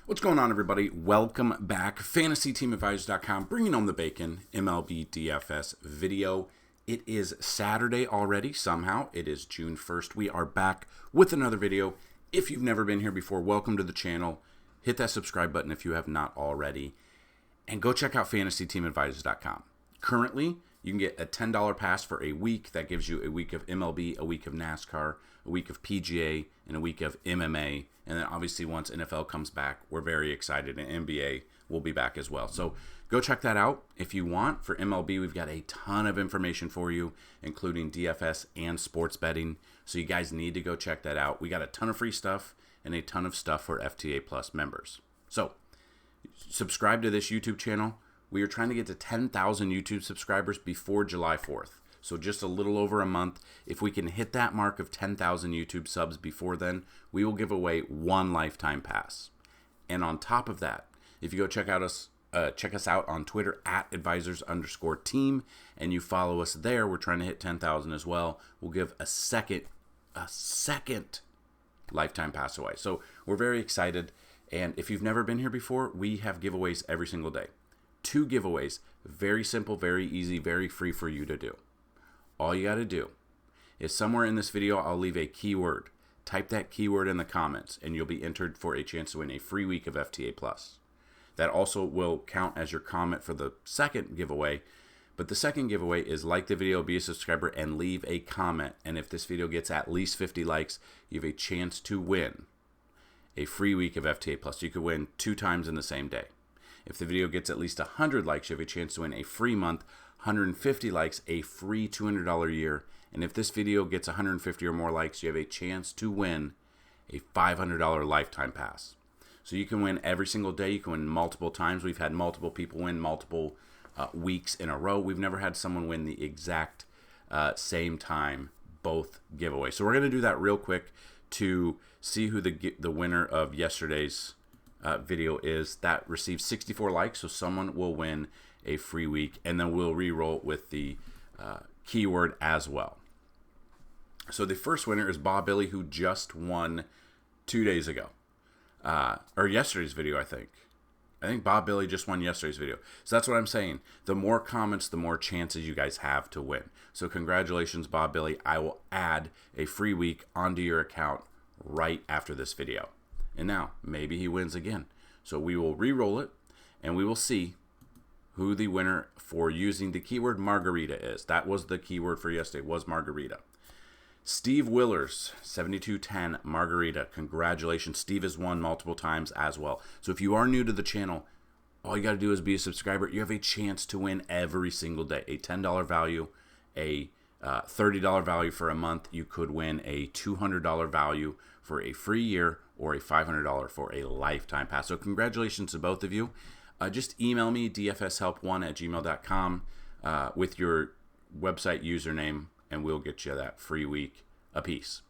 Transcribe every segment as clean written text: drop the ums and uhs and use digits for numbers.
What's going on, everybody? Welcome back. FantasyTeamAdvisors.com, bringing home the bacon, MLB DFS video. It is Saturday already, somehow. It is June 1st. We are back with another video. If you've never been here before, welcome to the channel. Hit that subscribe button if you have not already. And go check out FantasyTeamAdvisors.com. Currently, you can get a $10 pass for a week. That gives you a week of MLB, a week of NASCAR, a week of PGA, and a week of MMA. And then obviously once NFL comes back, we're very excited, and NBA will be back as well. So go check that out if you want. For MLB, we've got a ton of information for you, including DFS and sports betting. So you guys need to go check that out. We got a ton of free stuff and a ton of stuff for FTA Plus members. So subscribe to this YouTube channel. We are trying to get to 10,000 YouTube subscribers before July 4th. So just a little over a month. If we can hit that mark of 10,000 YouTube subs before then, we will give away one lifetime pass. And on top of that, if you go check us out on Twitter at advisors_team, and you follow us there, we're trying to hit 10,000 as well. We'll give a second lifetime pass away. So we're very excited. And if you've never been here before, we have giveaways every single day. 2 giveaways, very simple, very easy, very free for you to do. All you got to do is somewhere in this video, I'll leave a keyword. Type that keyword in the comments, and you'll be entered for a chance to win a free week of FTA Plus. That also will count as your comment for the second giveaway. But the second giveaway is like the video, be a subscriber, and leave a comment. And if this video gets at least 50 likes, you have a chance to win a free week of FTA Plus. You could win 2 times in the same day. If the video gets at least 100 likes, you have a chance to win a free month. 150 likes, a free $200 year. And if this video gets 150 or more likes, you have a chance to win a $500 lifetime pass. So you can win every single day. You can win multiple times. We've had multiple people win multiple weeks in a row. We've never had someone win the exact same time, both giveaways. So we're going to do that real quick to see who the winner of yesterday's video is. That received 64 likes, so someone will win a free week, and then we'll re-roll with the keyword as well. So the first winner is Bob Billy, who just won 2 days ago, or yesterday's video, I think. I think Bob Billy just won yesterday's video. So that's what I'm saying. The more comments, the more chances you guys have to win. So congratulations, Bob Billy. I will add a free week onto your account right after this video. And now, maybe he wins again. So we will re-roll it, and we will see who the winner for using the keyword margarita is. That was the keyword for yesterday, was margarita. Steve Willers, 7210 margarita. Congratulations. Steve has won multiple times as well. So if you are new to the channel, all you got to do is be a subscriber. You have a chance to win every single day. A $10 value, a $30 value for a month. You could win a $200 value for a free year, or a $500 for a lifetime pass. So congratulations to both of you. Just email me, dfshelp1@gmail.com, with your website username, and we'll get you that free week apiece.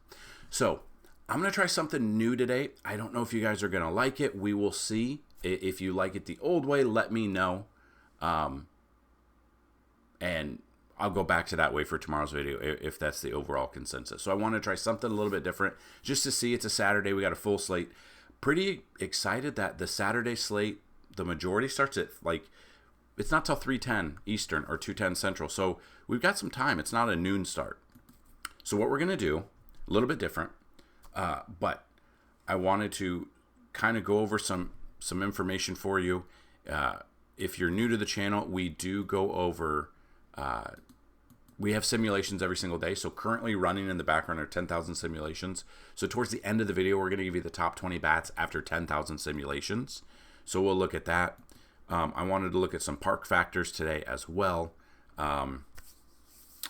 So I'm going to try something new today. I don't know if you guys are going to like it. We will see. If you like it the old way, let me know. And I'll go back to that way for tomorrow's video if that's the overall consensus. So I want to try something a little bit different just to see. It's a Saturday. We got a full slate. Pretty excited that the Saturday slate, the majority starts at it's not till 3:10 Eastern or 2:10 Central. So we've got some time. It's not a noon start. So what we're going to do, a little bit different, but I wanted to kind of go over some information for you. If you're new to the channel, we do go over... we have simulations every single day. So currently running in the background are 10,000 simulations. So towards the end of the video, we're going to give you the top 20 bats after 10,000 simulations. So we'll look at that. I wanted to look at some park factors today as well.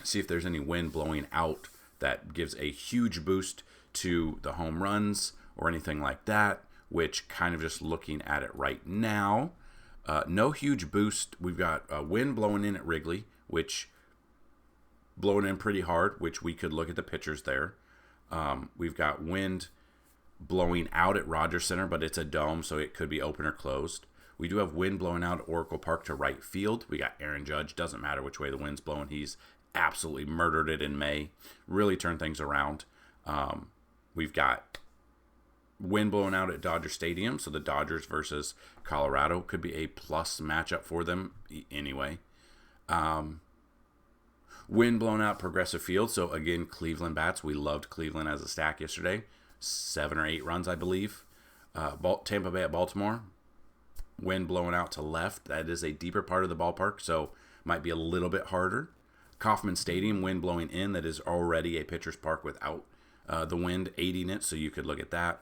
See if there's any wind blowing out that gives a huge boost to the home runs or anything like that, which kind of just looking at it right now. No huge boost. We've got wind blowing in at Wrigley, which blowing in pretty hard, which we could look at the pictures there. We've got wind blowing out at Rogers Center, but it's a dome, so it could be open or closed. We do have wind blowing out at Oracle Park to right field. We got Aaron Judge. Doesn't matter which way the wind's blowing. He's absolutely murdered it in May. Really turned things around. We've got Wind blowing out at Dodger Stadium, so the Dodgers versus Colorado could be a plus matchup for them anyway. Wind blown out Progressive Field, so again, Cleveland bats. We loved Cleveland as a stack yesterday. 7 or 8 runs, I believe. Tampa Bay at Baltimore. Wind blowing out to left. That is a deeper part of the ballpark, so might be a little bit harder. Kauffman Stadium, wind blowing in. That is already a pitcher's park without the wind aiding it, so you could look at that.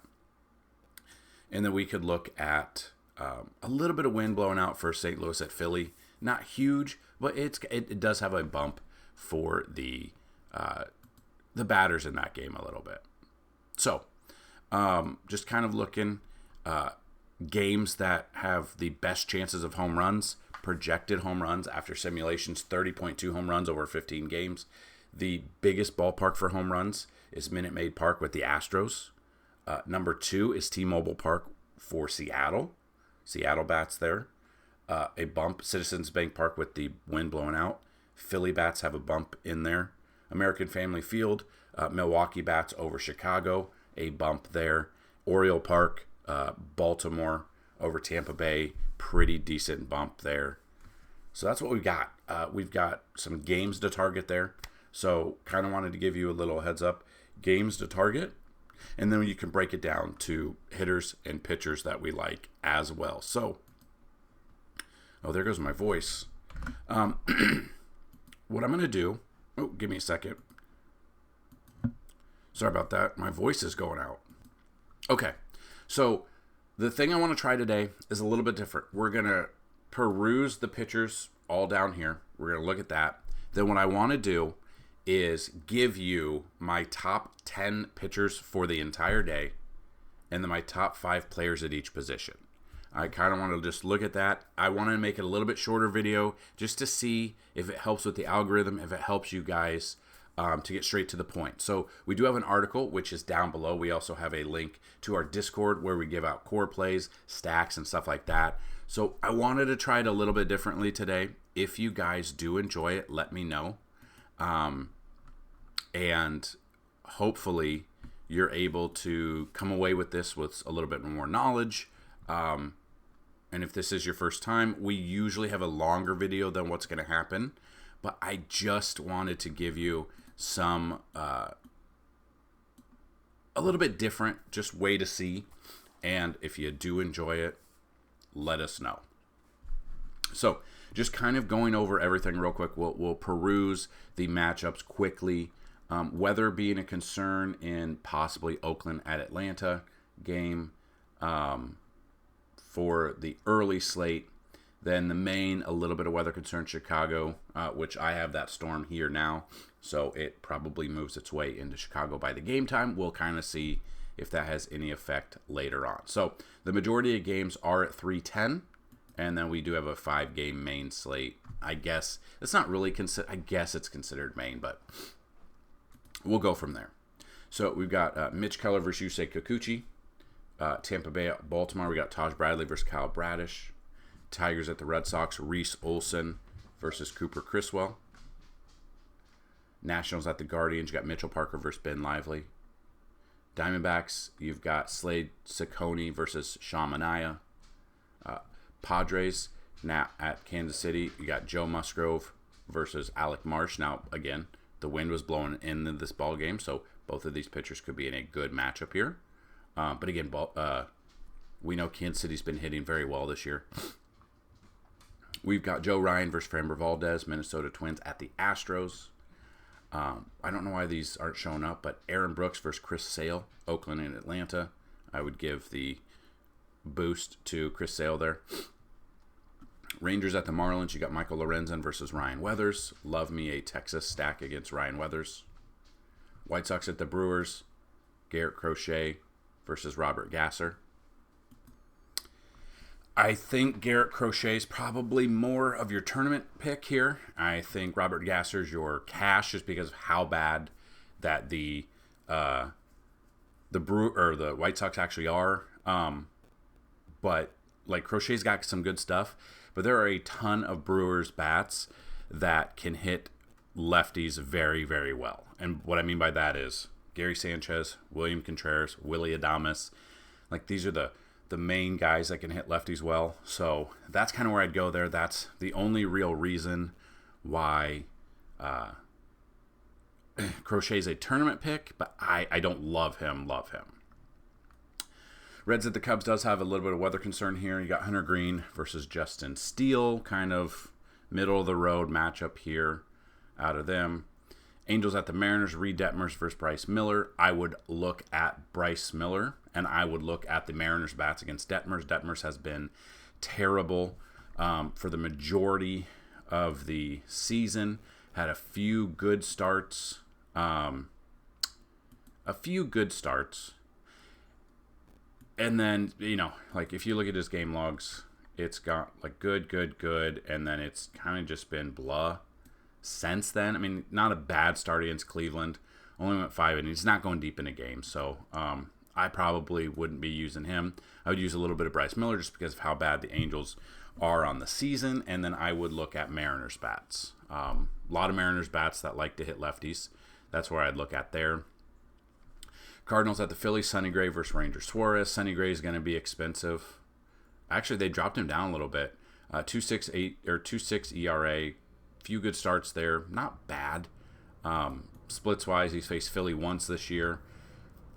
And then we could look at a little bit of wind blowing out for St. Louis at Philly. Not huge, but it does have a bump for the batters in that game a little bit. So, just kind of looking games that have the best chances of home runs, projected home runs after simulations, 30.2 home runs over 15 games. The biggest ballpark for home runs is Minute Maid Park with the Astros. Number 2 is T-Mobile Park for Seattle. Seattle bats there. A bump, Citizens Bank Park with the wind blowing out. Philly bats have a bump in there. American Family Field, Milwaukee bats over Chicago, a bump there. Oriole Park, Baltimore over Tampa Bay, pretty decent bump there. So that's what we've got. We've got some games to target there. So kind of wanted to give you a little heads up. Games to target. And then you can break it down to hitters and pitchers that we like as well. So, there goes my voice. What I'm going to do, give me a second. Sorry about that. My voice is going out. Okay. So the thing I want to try today is a little bit different. We're going to peruse the pitchers all down here. We're going to look at that. Then what I want to do is give you my top 10 pitchers for the entire day and then my top 5 players at each position. I kind of want to just look at that. I want to make it a little bit shorter video just to see if it helps with the algorithm, if it helps you guys to get straight to the point. So we do have an article, which is down below. We also have a link to our Discord where we give out core plays, stacks, and stuff like that. So I wanted to try it a little bit differently today. If you guys do enjoy it, let me know. And hopefully you're able to come away with this with a little bit more knowledge. And if this is your first time, we usually have a longer video than what's going to happen. But I just wanted to give you some, a little bit different, just way to see. And if you do enjoy it, let us know. So just kind of going over everything real quick. We'll peruse the matchups quickly. Weather being a concern in possibly Oakland at Atlanta game for the early slate. Then the main, a little bit of weather concern, Chicago, which I have that storm here now. So it probably moves its way into Chicago by the game time. We'll kind of see if that has any effect later on. So the majority of games are at 3:10. And then we do have a 5-game main slate. I guess it's not really I guess it's considered main, but we'll go from there. So we've got Mitch Keller versus Yusei Kikuchi. Tampa Bay at Baltimore. We got Taj Bradley versus Kyle Bradish. Tigers at the Red Sox. Reese Olson versus Cooper Criswell. Nationals at the Guardians. You got Mitchell Parker versus Ben Lively. Diamondbacks. You've got Slade Ciccone versus Sean Manaea. Padres now at Kansas City. You got Joe Musgrove versus Alec Marsh. Now, again, the wind was blowing into this ball game, so both of these pitchers could be in a good matchup here. But again, we know Kansas City's been hitting very well this year. We've got Joe Ryan versus Framber Valdez, Minnesota Twins at the Astros. I don't know why these aren't showing up, but Aaron Brooks versus Chris Sale, Oakland and Atlanta. I would give the boost to Chris Sale there. Rangers at the Marlins. You got Michael Lorenzen versus Ryan Weathers. Love me a Texas stack against Ryan Weathers. White Sox at the Brewers. Garrett Crochet versus Robert Gasser. I think Garrett Crochet is probably more of your tournament pick here. I think Robert Gasser is your cash just because of how bad that the White Sox actually are. But like Crochet's got some good stuff, but there are a ton of Brewers bats that can hit lefties very, very well. And what I mean by that is Gary Sanchez, William Contreras, Willy Adames. Like these are the main guys that can hit lefties well. So that's kind of where I'd go there. That's the only real reason why Crochet's a tournament pick, but I don't love him. Reds at the Cubs does have a little bit of weather concern here. You got Hunter Green versus Justin Steele, kind of middle of the road matchup here out of them. Angels at the Mariners, Reed Detmers versus Bryce Miller. I would look at Bryce Miller, and I would look at the Mariners' bats against Detmers. Detmers has been terrible for the majority of the season. Had a few good starts. And then, like if you look at his game logs, it's got like good, and then it's kind of just been blah since then. I mean, not a bad start against Cleveland. Only went 5 innings. He's not going deep in a game, so I probably wouldn't be using him. I would use a little bit of Bryce Miller just because of how bad the Angels are on the season, and then I would look at Mariners bats. A lot of Mariners bats that like to hit lefties. That's where I'd look at there. Cardinals at the Phillies, Sonny Gray versus Ranger Suarez. Sonny Gray is going to be expensive. Actually, they dropped him down a little bit. 2.68 or 2.6 ERA. Few good starts there. Not bad. Splits wise, he's faced Philly once this year.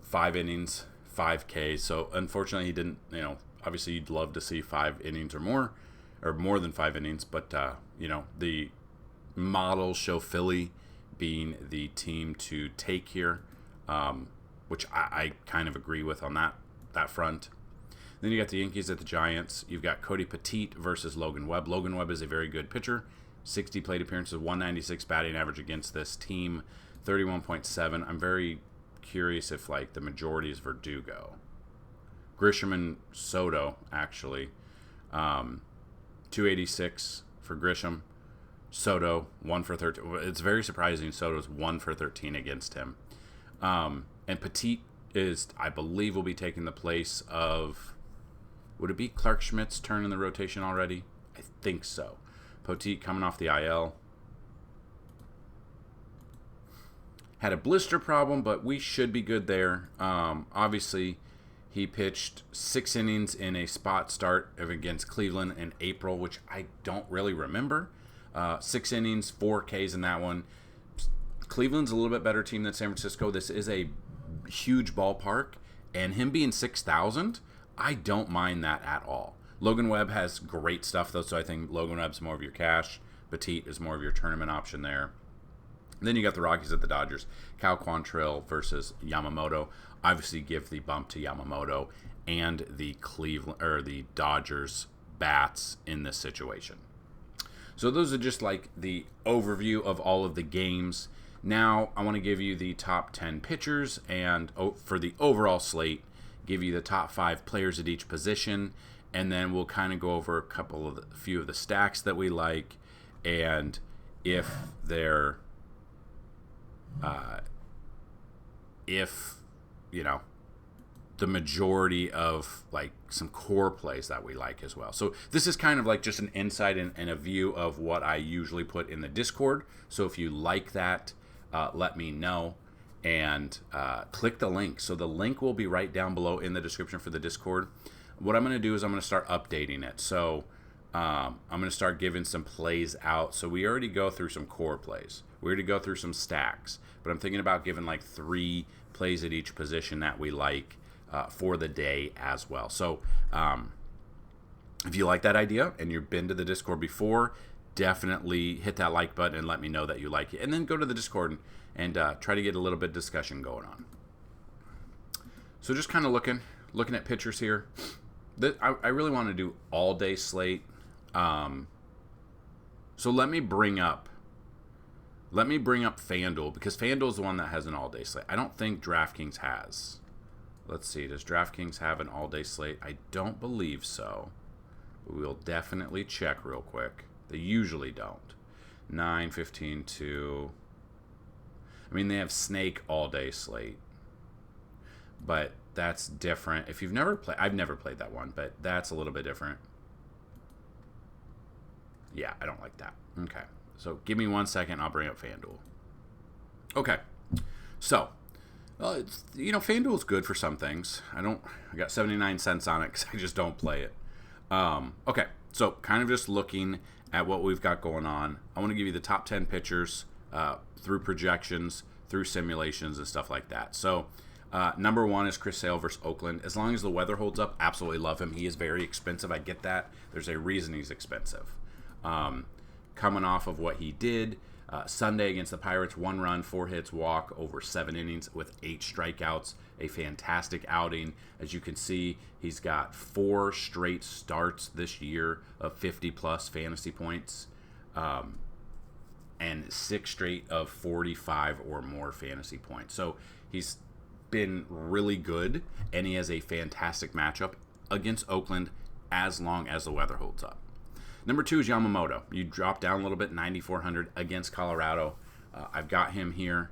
5 innings, 5 Ks. So unfortunately, he didn't. Obviously, you'd love to see 5 innings or more than 5 innings. But the models show Philly being the team to take here, which I kind of agree with on that front. Then you got the Yankees at the Giants. You've got Cody Petit versus Logan Webb. Logan Webb is a very good pitcher. 60 plate appearances, 196 batting average against this team, 31.7. I'm very curious if like the majority is Verdugo. Grisham and Soto, actually. 286 for Grisham. Soto, 1 for 13. It's very surprising Soto's 1 for 13 against him. And Petit is, I believe, will be taking the place of, would it be Clark Schmidt's turn in the rotation already? I think so. Petit coming off the IL. Had a blister problem, but we should be good there. Obviously, he pitched 6 innings in a spot start against Cleveland in April, which I don't really remember. 6 innings, 4 Ks in that one. Cleveland's a little bit better team than San Francisco. This is a huge ballpark, and him being 6,000, I don't mind that at all. Logan Webb has great stuff, though, so I think Logan Webb's more of your cash. Petit is more of your tournament option there. And then you got the Rockies at the Dodgers. Cal Quantrill versus Yamamoto. Obviously, give the bump to Yamamoto and the Dodgers bats in this situation. So those are just like the overview of all of the games. Now I want to give you the top 10 pitchers, and for the overall slate, give you the top 5 players at each position, and then we'll kind of go over a few of the stacks that we like, and if they're the majority of like some core plays that we like as well. So this is kind of like just an insight and a view of what I usually put in the Discord. So if you like that, let me know and click the link. So the link will be right down below in the description for the Discord. What I'm going to do is I'm going to start updating it. So I'm going to start giving some plays out. So we already go through some core plays. We already go through some stacks. But I'm thinking about giving like 3 plays at each position that we like for the day as well. So if you like that idea and you've been to the Discord before, definitely hit that like button and let me know that you like it. And then go to the Discord and try to get a little bit of discussion going on. So just kind of looking at pictures here. I really want to do all day slate. So let me bring up FanDuel, because FanDuel is the one that has an all day slate. I don't think DraftKings has. Let's see. Does DraftKings have an all day slate? I don't believe so. But we'll definitely check real quick. They usually don't. 9, 15, 2. I mean, they have Snake all day slate. But that's different. If you've never played, I've never played that one, but that's a little bit different. Yeah, I don't like that. Okay. So give me 1 second. I'll bring up FanDuel. Okay. So Well, it's, FanDuel's good for some things. I got 79 cents on it because I just don't play it. Okay, so kind of just looking at what we've got going on. I want to give you the top 10 pitchers through projections, through simulations, and stuff like that. So, number 1 is Chris Sale versus Oakland. As long as the weather holds up, absolutely love him. He is very expensive. I get that. There's a reason he's expensive. Coming off of what he did, Sunday against the Pirates, 1 run, 4 hits, walk, over 7 innings with 8 strikeouts. A fantastic outing. As you can see, he's got 4 straight starts this year of 50-plus fantasy points, and 6 straight of 45 or more fantasy points. So he's been really good, and he has a fantastic matchup against Oakland as long as the weather holds up. Number 2 is Yamamoto. You drop down a little bit, 9,400 against Colorado. I've got him here.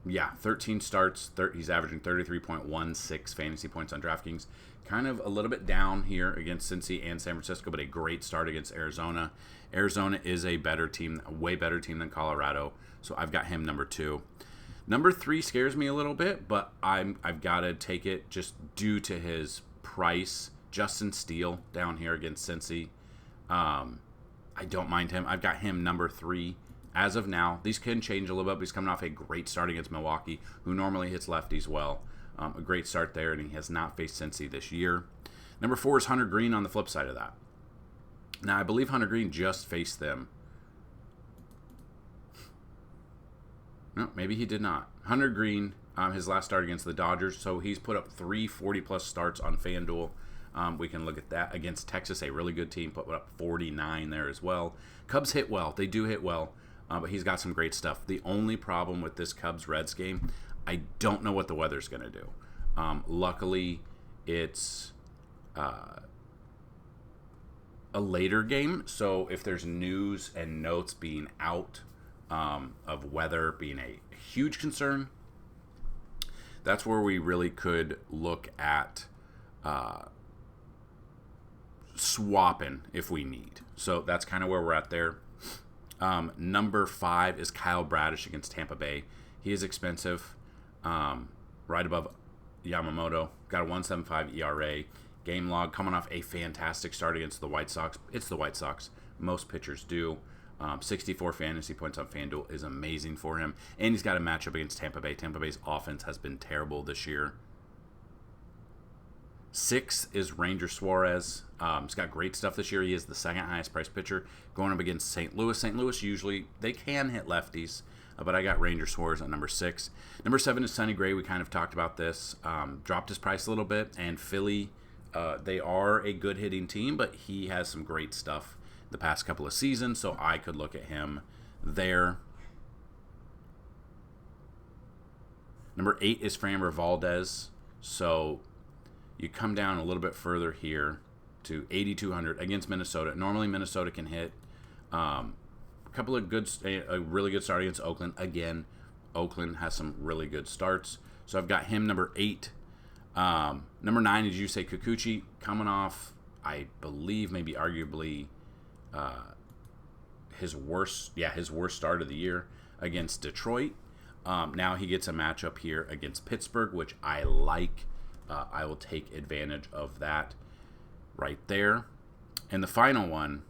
13 starts. He's averaging 33.16 fantasy points on DraftKings. Kind of a little bit down here against Cincy and San Francisco, but a great start against Arizona. Arizona is a better team, a way better team than Colorado, so I've got him number 2. Number 3 scares me a little bit, but I've got to take it just due to his price. Justin Steele down here against Cincy. I don't mind him. I've got him number 3 as of now. These can change a little bit, but he's coming off a great start against Milwaukee, who normally hits lefties well. A great start there, and he has not faced Cincy this year. Number 4 is Hunter Green on the flip side of that. Now, I believe Hunter Green just faced them. No, maybe he did not. Hunter Green, his last start against the Dodgers, so he's put up 3 40-plus starts on FanDuel. We can look at that against Texas, a really good team, put up 49 there as well. Cubs hit well. They do hit well, but he's got some great stuff. The only problem with this Cubs-Reds game, I don't know what the weather's going to do. Luckily, it's a later game, so if there's news and notes being out of weather being a huge concern, that's where we really could look at swapping if we need. So that's kind of where we're at there. Number 5 is Kyle Bradish against Tampa Bay. He is expensive, right above Yamamoto. Got a 1.75 ERA. Game log coming off a fantastic start against the White Sox. It's the White Sox. Most pitchers do. 64 fantasy points on FanDuel is amazing for him. And he's got a matchup against Tampa Bay. Tampa Bay's offense has been terrible this year. 6 is Ranger Suarez. He's got great stuff this year. He is the second highest priced pitcher going up against St. Louis. St. Louis usually, they can hit lefties, but I got Ranger Suarez at number 6. Number 7 is Sonny Gray. We kind of talked about this. Dropped his price a little bit, and Philly, they are a good hitting team, but he has some great stuff the past couple of seasons, so I could look at him there. Number 8 is Framber Valdez. So you come down a little bit further here to 8,200 against Minnesota. Normally Minnesota can hit a really good start against Oakland. Again, Oakland has some really good starts. So I've got him number 8. Number 9 is Yusei Kikuchi, coming off, I believe, maybe arguably his worst start of the year against Detroit. Now he gets a matchup here against Pittsburgh, which I like. I will take advantage of that right there. And the final one,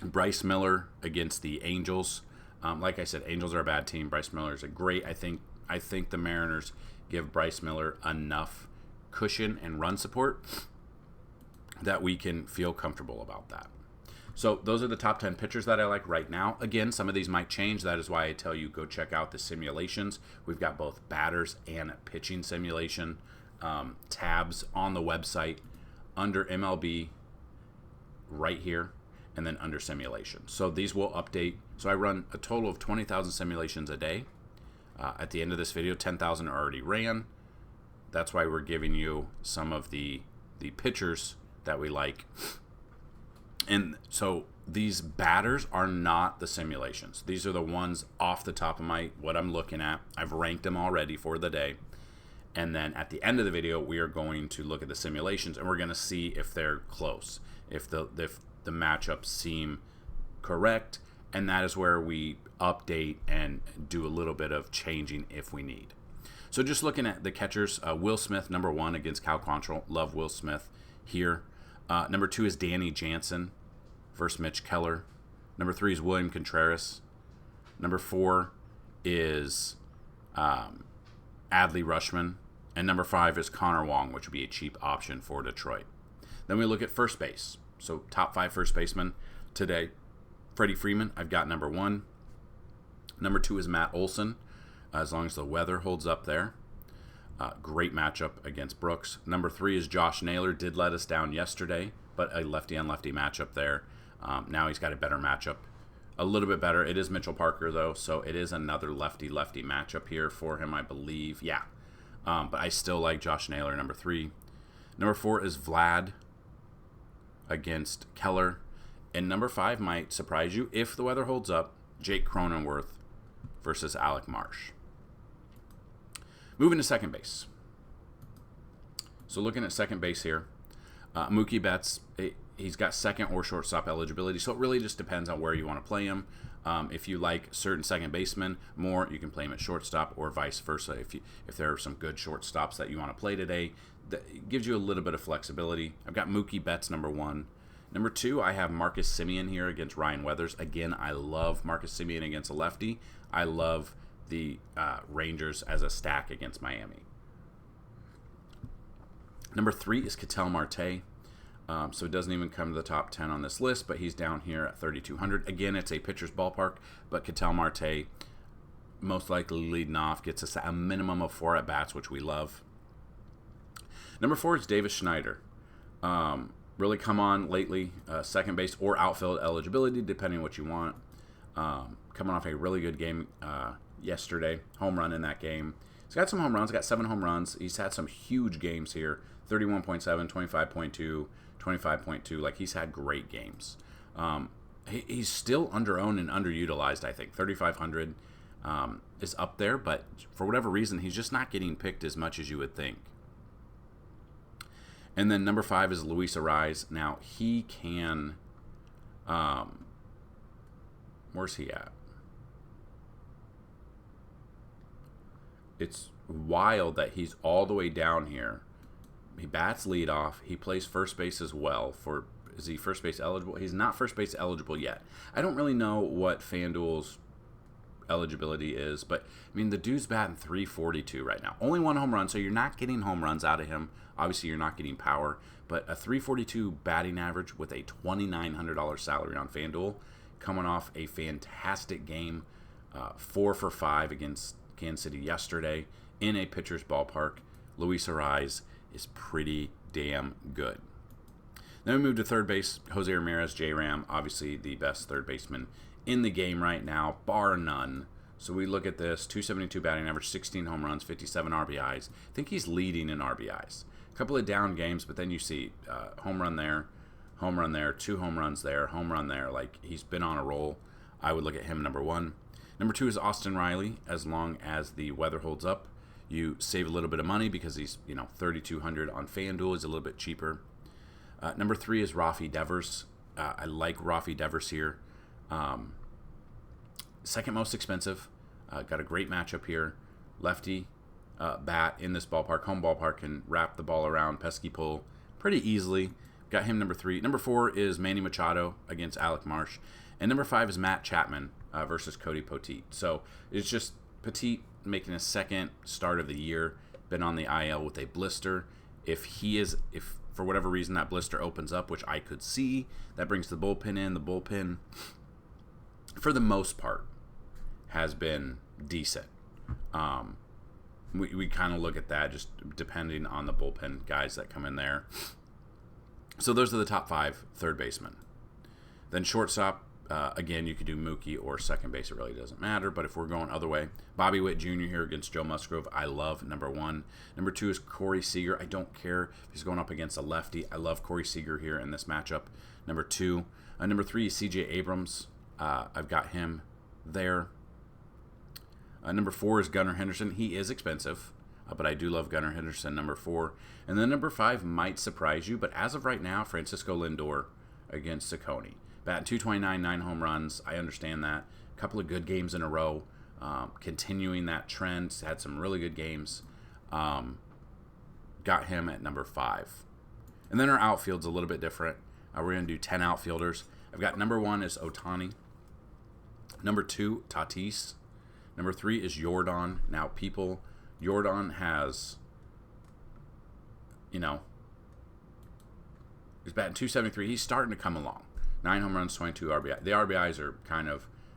Bryce Miller against the Angels. Like I said, Angels are a bad team. Bryce Miller is a great. I think the Mariners give Bryce Miller enough cushion and run support that we can feel comfortable about that. So those are the top 10 pitchers that I like right now. Again, some of these might change. That is why I tell you go check out the simulations. We've got both batters and pitching simulation tabs on the website under MLB right here, and then under simulation. So these will update. So I run a total of 20,000 simulations a day. At the end of this video, 10,000 are already ran. That's why we're giving you some of the pitchers that we like. And so these batters are not the simulations. These are the ones off the top of what I'm looking at. I've ranked them already for the day. And then at the end of the video, we are going to look at the simulations, and we're going to see if they're close, if the matchups seem correct, And that is where we update and do a little bit of changing if we need. So just looking at the catchers, Will Smith, number 1 against Cal Quantrill. Love Will Smith here. Number 2 is Danny Jansen versus Mitch Keller. Number 3 is William Contreras. Number 4 is Adley Rutschman. And number 5 is Connor Wong, which would be a cheap option for Detroit. Then we look at first base. So top 5 first basemen today. Freddie Freeman, I've got number 1. Number 2 is Matt Olson, as long as the weather holds up there. Great matchup against Brooks. Number 3 is Josh Naylor. Did let us down yesterday, but a lefty-on-lefty matchup there. Now he's got a better matchup. A little bit better. It is Mitchell Parker, though, so it is another lefty-lefty matchup here for him, I believe. Yeah. But I still like Josh Naylor, number 3. Number 4 is Vlad against Keller. And number 5 might surprise you if the weather holds up. Jake Cronenworth versus Alec Marsh. Moving to second base. So looking at second base here, Mookie Betts, he's got second or shortstop eligibility. So it really just depends on where you want to play him. If you like certain second basemen more, you can play him at shortstop, or vice versa. If there are some good shortstops that you want to play today, that gives you a little bit of flexibility. I've got Mookie Betts, number 1. Number 2, I have Marcus Semien here against Ryan Weathers. Again, I love Marcus Semien against a lefty. I love the Rangers as a stack against Miami. Number 3 is Ketel Marte. So it doesn't even come to the top 10 on this list, but he's down here at 3,200. Again, it's a pitcher's ballpark, but Ketel Marte most likely leading off, gets us a minimum of 4 at-bats, which we love. Number 4 is Davis Schneider. Really come on lately, second base or outfield eligibility, depending on what you want. Coming off a really good game yesterday, home run in that game. He's got some home runs, got 7 home runs. He's had some huge games here, 31.7, 25.2, 25.2. Like, he's had great games. He's still under-owned and underutilized, I think. 3,500 is up there, but for whatever reason, he's just not getting picked as much as you would think. And then number 5 is Luis Arraez. Now, he can... where's he at? It's wild that he's all the way down here. He bats leadoff. He plays first base as well. Is he first base eligible? He's not first base eligible yet. I don't really know what FanDuel's eligibility is, but I mean, the dude's batting 342 right now. Only 1 home run, so you're not getting home runs out of him. Obviously, you're not getting power, but a 342 batting average with a $2,900 salary on FanDuel, coming off a fantastic game, 4 for 5 against Kansas City yesterday in a pitcher's ballpark. Luis Arraez is pretty damn good. Then we move to third base. Jose Ramirez, J-Ram, obviously the best third baseman in the game right now, bar none. So we look at this, 272 batting average, 16 home runs, 57 RBIs. I think he's leading in RBIs. A couple of down games, but then you see home run there, 2 home runs there, home run there. Like, he's been on a roll. I would look at him number 1. Number 2 is Austin Riley. As long as the weather holds up, you save a little bit of money because he's, $3,200 on FanDuel. He's a little bit cheaper. Number 3 is Rafi Devers. I like Rafi Devers here. Second most expensive. Got a great matchup here. Lefty bat in this ballpark, home ballpark, can wrap the ball around, pesky pull pretty easily. Got him number 3. Number 4 is Manny Machado against Alec Marsh. And number 5 is Matt Chapman versus Cody Poteet. So it's just Poteet making a second start of the year, been on the IL with a blister. If for whatever reason that blister opens up, which I could see, that brings the bullpen in. The bullpen, for the most part, has been decent. We kind of look at that just depending on the bullpen guys that come in there. So those are the top 5 third basemen. Then shortstop, again, you could do Mookie or second base. It really doesn't matter. But if we're going other way, Bobby Witt Jr. here against Joe Musgrove. I love number 1. Number 2 is Corey Seager. I don't care if he's going up against a lefty. I love Corey Seager here in this matchup. Number 2. Number 3 is C.J. Abrams. I've got him there. Number 4 is Gunnar Henderson. He is expensive, but I do love Gunnar Henderson, number 4. And then number 5 might surprise you, but as of right now, Francisco Lindor against Saccone. Batting 229, 9 home runs. I understand that. A couple of good games in a row. Continuing that trend. Had some really good games. Got him at number 5. And then our outfield's a little bit different. We're going to do 10 outfielders. I've got number 1 is Ohtani. Number 2, Tatis. Number 3 is Jordan. Now, Jordan has, he's batting 273. He's starting to come along. 9 home runs, 22 RBI. The RBIs are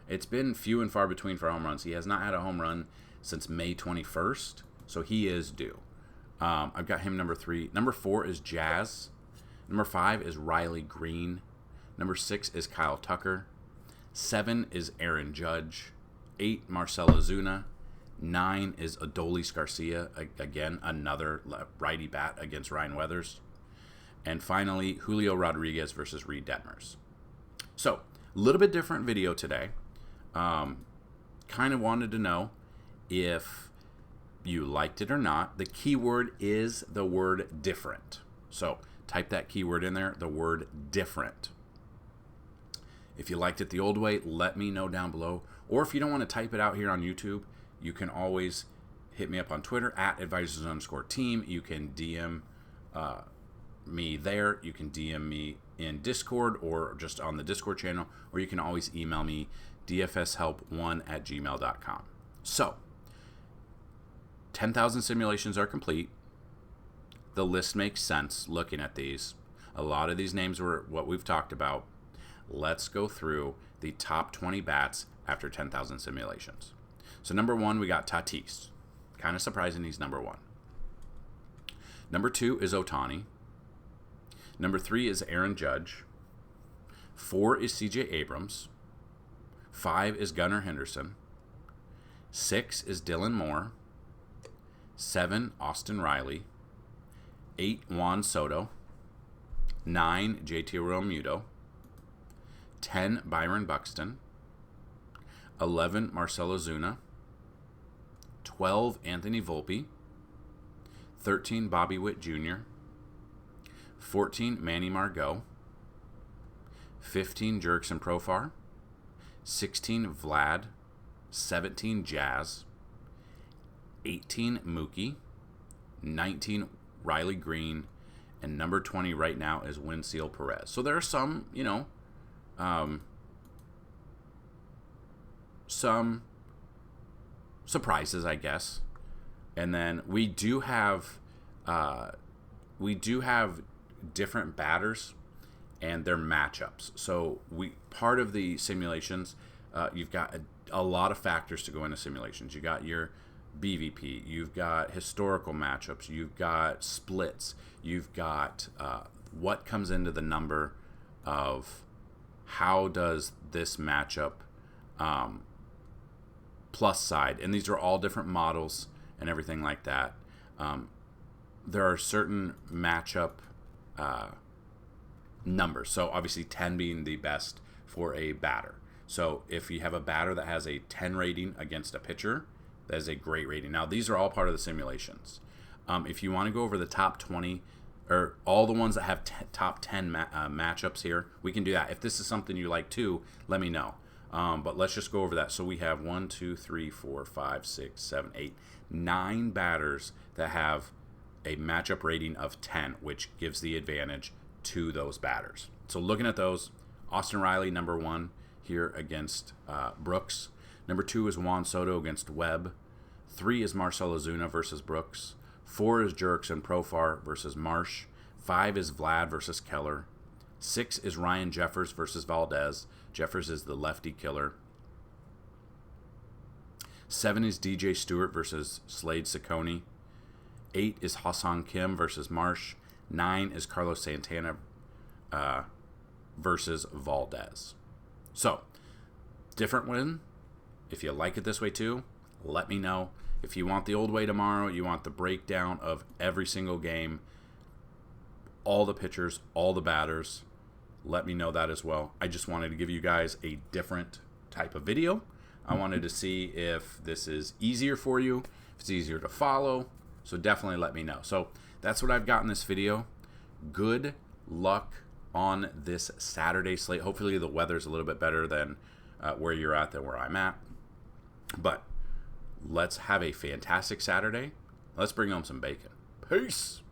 it's been few and far between for home runs. He has not had a home run since May 21st, so he is due. I've got him number 3. Number 4 is Jazz. Number 5 is Riley Green. Number 6 is Kyle Tucker. 7 is Aaron Judge. 8, Marcell Ozuna. 9 is Adolis Garcia. Again, another righty bat against Ryan Weathers. And finally, Julio Rodriguez versus Reed Detmers. So, a little bit different video today. Kind of wanted to know if you liked it or not. The keyword is the word different. So, type that keyword in there, the word different. If you liked it the old way, let me know down below. Or if you don't want to type it out here on YouTube, you can always hit me up on Twitter at @advisors_team. You can DM me there. You can DM me in Discord or just on the Discord channel. Or you can always email me dfshelp1@gmail.com. So, 10,000 simulations are complete. The list makes sense looking at these. A lot of these names were what we've talked about. Let's go through the top 20 bats after 10,000 simulations. So number 1, we got Tatis. Kind of surprising he's number 1. Number 2 is Ohtani. Number 3 is Aaron Judge. 4 is CJ Abrams. 5 is Gunnar Henderson. 6 is Dylan Moore. 7, Austin Riley. 8, Juan Soto. 9, JT Realmuto. 10, Byron Buxton. 11, Marcell Ozuna. 12, Anthony Volpe. 13, Bobby Witt Jr. 14, Manny Margot. 15, Jurickson Profar. 16, Vlad. 17, Jazz. 18, Mookie. 19, Riley Green. And number 20 right now is Winseal Perez. So there are some, some surprises, I guess. And then we do have different batters and their matchups. So part of the simulations, you've got a lot of factors to go into simulations. You got your BVP, you've got historical matchups, you've got splits, you've got what comes into the number of how does this matchup plus side, and these are all different models and everything like that. There are certain matchup numbers, so obviously 10 being the best for a batter. So if you have a batter that has a 10 rating against a pitcher, that is a great rating. Now these are all part of the simulations. If you want to go over the top 20 or all the ones that have top 10 matchups here, we can do that. If this is something you like too, let me know. But let's just go over that. So we have 1, 2, 3, 4, 5, 6, 7, 8, 9 batters that have a matchup rating of 10, which gives the advantage to those batters. So looking at those, Austin Riley, number 1 here against Brooks. Number 2 is Juan Soto against Webb. 3 is Marcell Ozuna versus Brooks. 4 is Jurickson Profar versus Marsh. 5 is Vlad versus Keller. 6 is Ryan Jeffers versus Valdez. Jeffers is the lefty killer. 7 is DJ Stewart versus Slade Ciccone. 8 is Hassan Kim versus Marsh. 9 is Carlos Santana versus Valdez. So, different win. If you like it this way too, let me know. If you want the old way tomorrow, you want the breakdown of every single game, all the pitchers, all the batters, let me know that as well. I just wanted to give you guys a different type of video. I wanted to see if this is easier for you, if it's easier to follow. So definitely let me know. So that's what I've got in this video. Good luck on this Saturday slate. Hopefully the weather's a little bit better than where you're at than where I'm at. But let's have a fantastic Saturday. Let's bring home some bacon. Peace.